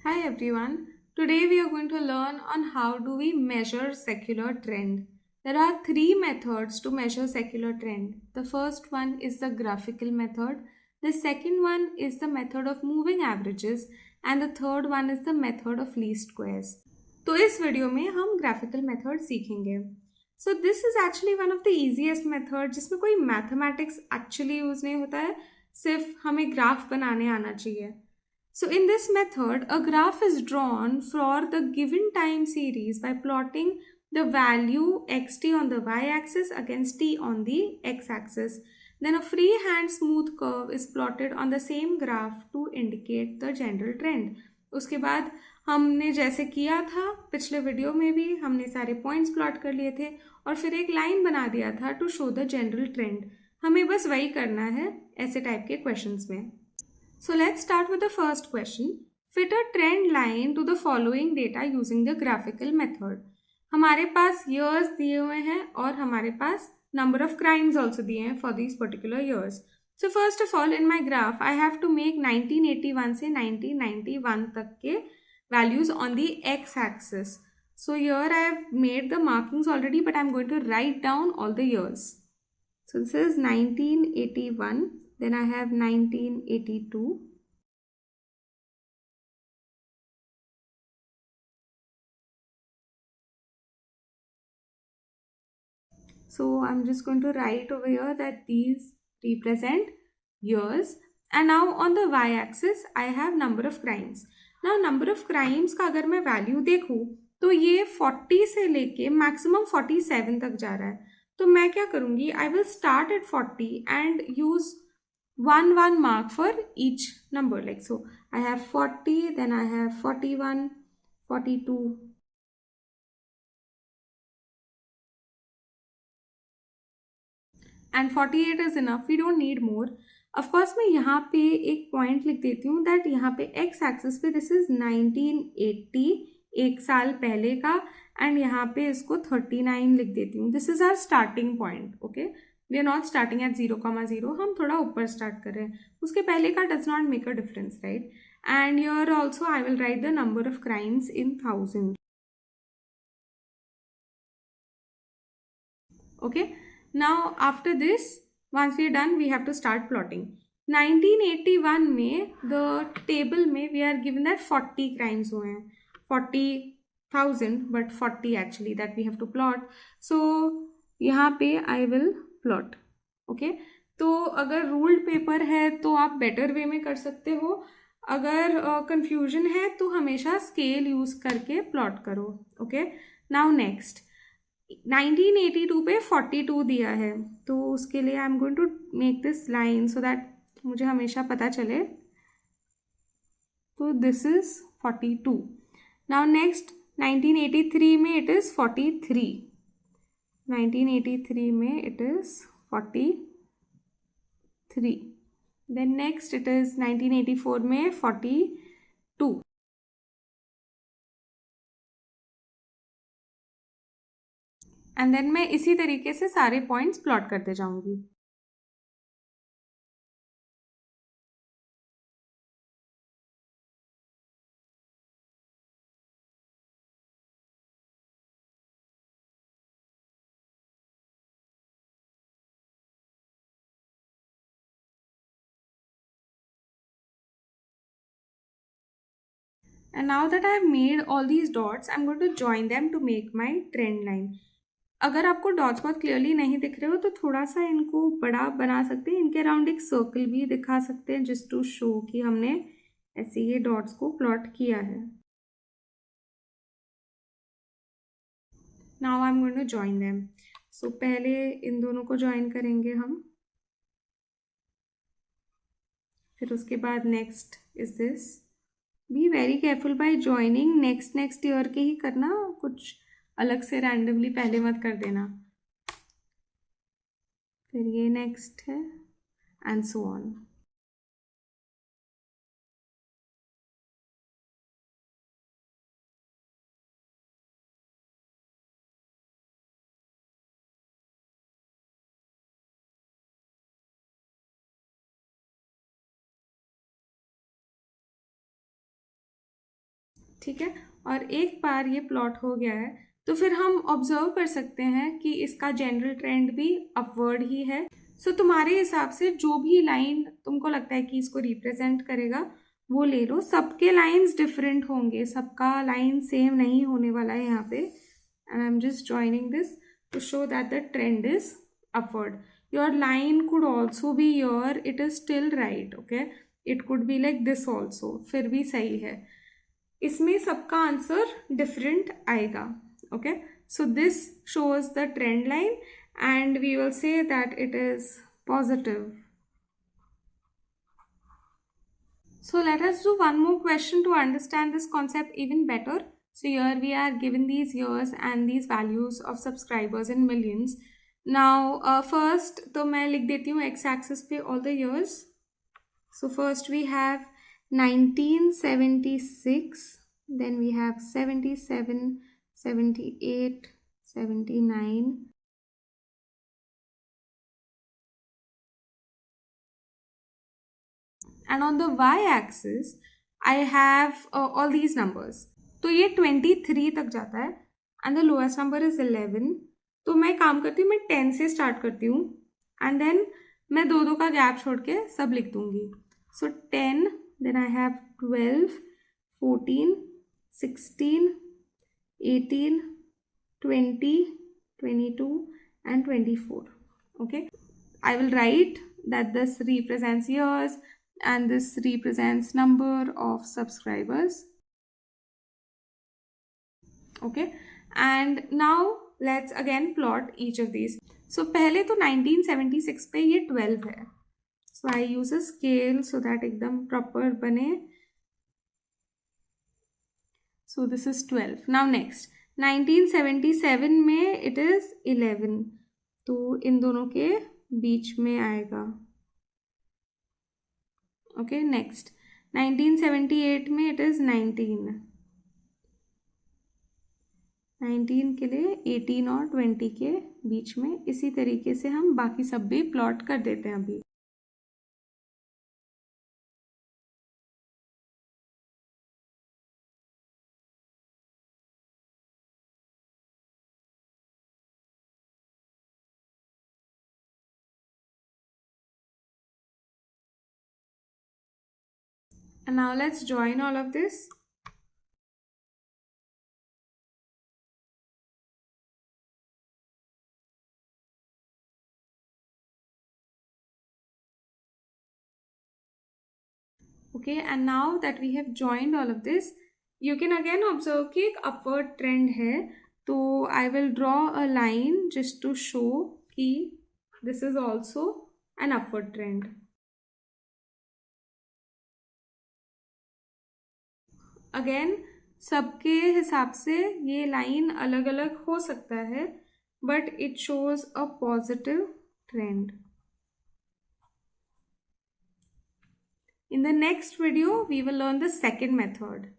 Hi everyone. Today we are going to learn on how do we measure secular trend. There are three methods to measure secular trend. The first one is the graphical method. The second one is the method of moving averages and the third one is the method of least squares. तो इस video में हम graphical method सीखेंगे. So this is actually one of the easiest method जिसमें कोई mathematics actually use नहीं होता है, सिर्फ हमें ग्राफ बनाने आना चाहिए. So in this method, a graph is drawn for the given time series by plotting the value xt on the y-axis against t on the x-axis. Then a freehand smooth curve is plotted on the same graph to indicate the general trend. उसके बाद हमने जैसे किया था पिछले video में भी हमने सारे पॉइंट्स प्लॉट कर लिए थे और फिर एक लाइन बना दिया था to show the general trend. हमें बस वही करना है ऐसे टाइप के क्वेश्चंस में. So let's start with the first question. Fit a trend line to the following data using the graphical method. हमारे पास years दिए हुए हैं और हमारे पास number of crimes also दिए हैं for these particular years. So first of all in my graph I have to make 1981 से 1991 तक के values on the x-axis. So here I have made the markings already but I am going to write down all the years. So this is 1981. Then I have 1982. So I'm just going to write over here that these represent years. And now on the y-axis I have number of crimes. Now number of crimes का अगर मैं value देखूँ तो ये 40 से लेके maximum 47 तक जा रहा है. तो मैं क्या करूँगी, I will start at 40 and use one mark for each number. Like so I have 40, then I have 41, 42. And 48 is enough, we don't need more. Of course मैं यहाँ पे एक पॉइंट लिख देती हूँ दैट यहाँ पे x एक्सिस पे दिस इज 1980, एक साल पहले का, एंड यहाँ पे इसको 39 लिख देती हूँ. This is our starting point. Okay, we are not starting at 0,0, हम थोड़ा ऊपर स्टार्ट कर रहे हैं. उसके पहले का does not make a difference, right. And you're also I will write the number of crimes in 1000. Okay, now after this once we are done we have to start plotting. 1981 में the table में we are given that 40 crimes हुए हैं, 40,000 but 40 actually that we have to plot. So यहाँ पे I will plot. Okay, तो अगर ruled paper है तो आप बेटर वे में कर सकते हो. अगर कंफ्यूजन है तो हमेशा स्केल यूज करके प्लॉट करो. ओके, नाउ नेक्स्ट 1982 पे 42 दिया है तो उसके लिए I am going to make this line so that मुझे हमेशा पता चले. तो दिस इज 42. नाउ नेक्स्ट 1983 में इट इज़ 43. 1983 में it is 43. Then next it is 1984 में 42. एंड देन मैं इसी तरीके से सारे पॉइंट्स प्लॉट करते जाऊंगी. And now that I have made all these dots, I'm going to join them to make my trend line. अगर आपको डॉट्स बहुत क्लियरली नहीं दिख रहे हो तो थोड़ा सा इनको बड़ा बना सकते हैं, इनके अराउंड एक सर्कल भी दिखा सकते हैं जस्ट टू शो कि हमने ऐसे ये डॉट्स को प्लॉट किया है. Now I am going to join them. So पहले इन दोनों को ज्वाइन करेंगे हम, फिर उसके बाद next is this. Be very careful by joining, next year के ही करना, कुछ अलग से रैंडमली पहले मत कर देना. फिर ये नेक्स्ट है एंड सो ऑन. ठीक है, और एक बार ये प्लॉट हो गया है तो फिर हम ऑब्जर्व कर सकते हैं कि इसका जनरल ट्रेंड भी अपवर्ड ही है। सो तुम्हारे हिसाब से जो भी लाइन तुमको लगता है कि इसको रिप्रेजेंट करेगा वो ले लो। सबके लाइंस डिफरेंट होंगे, सबका लाइन सेम नहीं होने वाला है यहाँ पे। And I am just joining this to show that the trend is upward. Your line could also be your, it is still right. Okay, it could be like this also, फिर भी सही है. इसमें सबका आंसर डिफरेंट आएगा. Okay, so this shows the trend line and we will say that it is positive. So let us do one more question to understand this concept even better. So here we are given these years and these values of subscribers in millions. Now first तो मैं लिख देती हूँ x axis पे all the years. So first we have 1976, then we have 77, 78, 79. And on the y-axis, I have all these numbers. तो ये 23 तक जाता है and the lowest number is 11. तो मैं काम करती हूँ, मैं 10 से स्टार्ट करती हूँ and then मैं दो दो का गैप छोड़ के सब लिख दूंगी. So 10, then I have 12, 14, 16, 18, 20, 22 and 24. Okay, I will write that this represents years and this represents number of subscribers. Okay, and now let's again plot each of these. So पहले तो 1976 पे ये 12 है. So I use a scale so that एकदम proper बने. So this is 12. Now next 1977 में it is 11. तो इन दोनों के बीच में आएगा. Okay, next 1978 में it is 19. 19 के लिए 18 और 20 के बीच में. इसी तरीके से हम बाकी सब भी प्लॉट कर देते हैं अभी. And now let's join all of this. Okay, and now that we have joined all of this, you can again observe कि एक upward trend है. तो I will draw a line just to show कि this is also an upward trend. Again, सबके हिसाब से ये line अलग अलग हो सकता है, but it shows a positive trend. In the next video, we will learn the second method.